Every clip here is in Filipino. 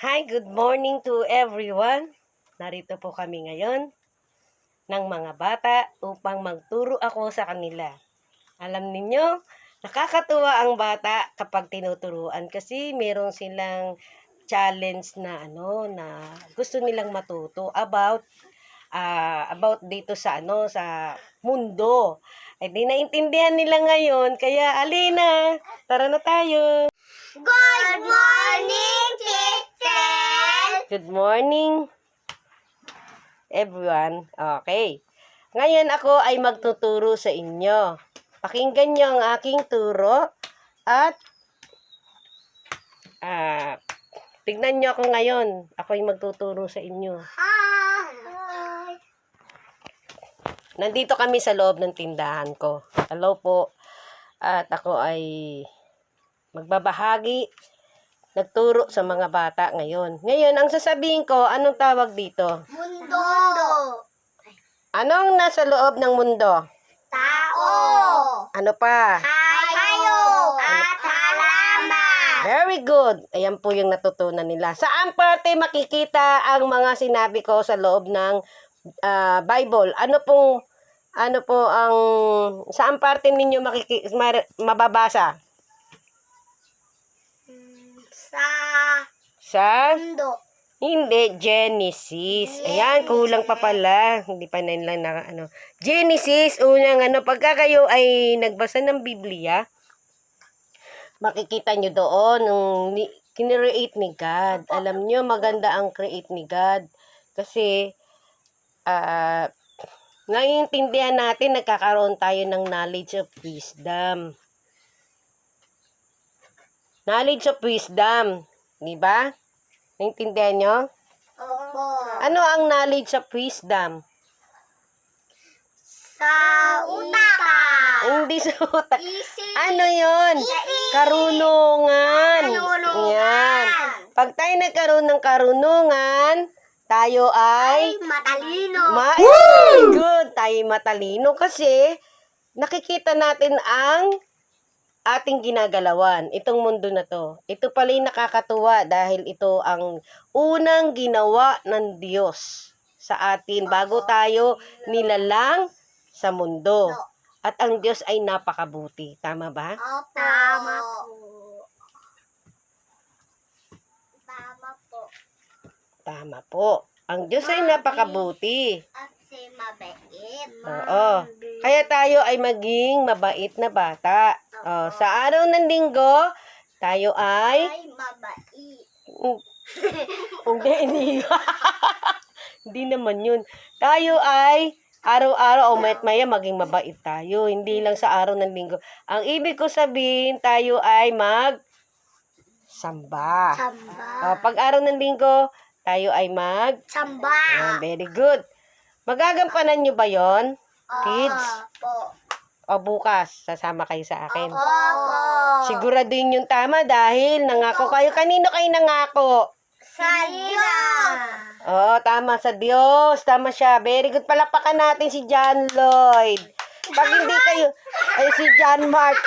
Hi, good morning to everyone. Narito po kami ngayon ng mga bata upang magturo ako sa kanila. Alam ninyo, nakakatuwa ang bata kapag tinuturuan kasi meron silang challenge na na gusto nilang matuto about dito sa sa mundo. Eh di naintindihan nila ngayon, kaya alina, tara na tayo. Good morning, teacher! Good morning, everyone. Okay. Ngayon ako ay magtuturo sa inyo. Pakinggan nyo ang aking turo at tignan nyo ako ngayon. Ako ay magtuturo sa inyo. Hi! Nandito kami sa loob ng tindahan ko. Hello po. At ako ay magbabahagi, nagturo sa mga bata ngayon. Ngayon, ang sasabihin ko, anong tawag dito? Mundo! Anong nasa loob ng mundo? Tao! Ano pa? Hayop! At halaman! Very good. Ayan po yung natutunan nila. Saan parte makikita ang mga sinabi ko sa loob ng Bible? Ano po ang saan parte ninyo mababasa? Sa Mundo. Hindi, Genesis. Ayan, kulang pa pala. Hindi pa na lang Genesis, unang pagka kayo ay nagbasa ng Biblia, makikita nyo doon yung kinreate ni God. Alam nyo, maganda ang create ni God. Kasi, naiintindihan natin, nagkakaroon tayo ng knowledge of wisdom. Knowledge of wisdom. Diba? Naintindihan nyo? Opo. Ano ang knowledge of wisdom? Sa utak. Hindi sa utak. Isip. Ano yun? Karunungan. Yan. Pag tayo nagkaroon ng karunungan, tayo ay Matalino. Good. Tayo matalino kasi nakikita natin ang ating ginagalawan, itong mundo na to. Ito pala yung nakakatuwa dahil ito ang unang ginawa ng Diyos sa atin bago tayo nilalang sa mundo. At ang Diyos ay napakabuti. Tama ba? Opo. Tama po. Tama po. Tama po. Ang Diyos ay napakabuti. At si mabait. Oo. Kaya tayo ay maging mabait na bata. Sa araw ng linggo, tayo ay Mabait. hindi. Hindi naman yun. Tayo ay araw-araw o maya maging mabait tayo. Hindi lang sa araw ng linggo. Ang ibig ko sabihin, tayo ay samba. Pag araw ng linggo, tayo ay Samba. very good. Magagampanan nyo ba yon, kids? Opo. O bukas, sasama kayo sa akin. Opo. Siguraduhin yung tama dahil nangako kayo. Kanino kayo nangako? Sa Diyos. Oo, tama, sa Diyos. Tama siya. Very good. Palakpakan natin si John Lloyd. Pag hindi kayo, si John Mark.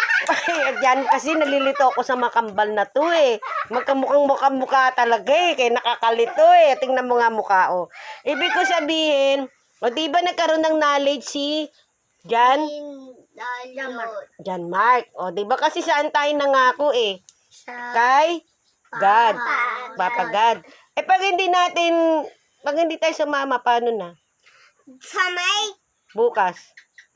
Yan kasi nalilito ako sa makambal na to eh. Magkamukhang mukha talaga eh. Kaya nakakalito eh. Tingnan mo nga mukha oh. Ibig ko sabihin, o diba nagkaroon ng knowledge si John Mark. O diba kasi saan tayo nangako eh? Kay God. Papa God. Eh pag hindi tayo sumama, paano na? Sanay? Bukas.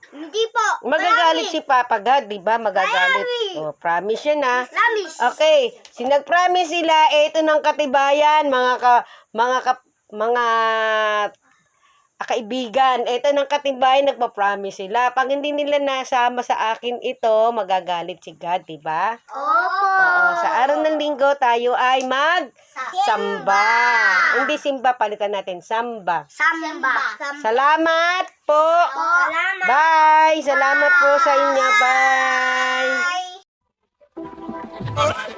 Hindi po. Magagalit si Papa God, di ba? Magagalit. O, promise yun ha. Promise. Okay. Sinag-promise sila, ito ng katibayan, mga kaibigan. Ito ng katibayan, nagpa-promise sila. Pag hindi nila nasama sa akin ito, magagalit si God, di ba? Opo. Oo, sa araw ng linggo, tayo ay samba. Hindi simba, palitan natin, samba. Samba. Salamat po. Salamat. Bye. Salamat po sa inyo. Bye. Bye.